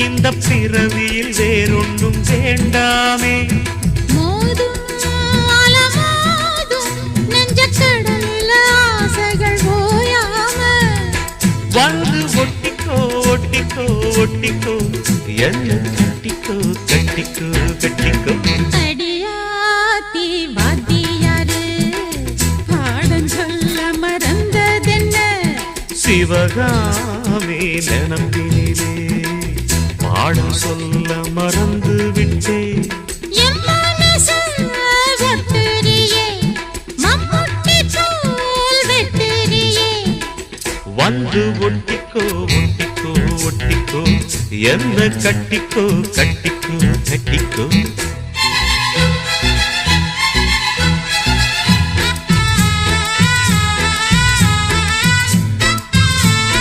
இந்த பிறவியில் வேறொன்றும் வேண்டாமே. மோதும் அலமோதும் நெஞ்சக்கடலில் ஆசைகள் ஓயாம வந்து ஒட்டிக்கோ ஒட்டிக்கோ ஒட்டிக்கோ என்ன கட்டிக்கோ கட்டிக்கோ கட்டிக்கோ. அடியாத்தி வாத்தியாரு பாடம் சொல்ல மறந்ததென்ன சிவகாமி நினப்பினிலே பாடம் சொல்ல மறந்து விட்டேன். என் மனசு ஒட்டுறியே மம்முட்டி போல் வெட்டுறியே வந்து ஒட்டிக்கோ ஒட்டிக்கோ ஒட்டிக்கோ என்ன கட்டிக்கோ கட்டிக்கோ கட்டிக்கோ.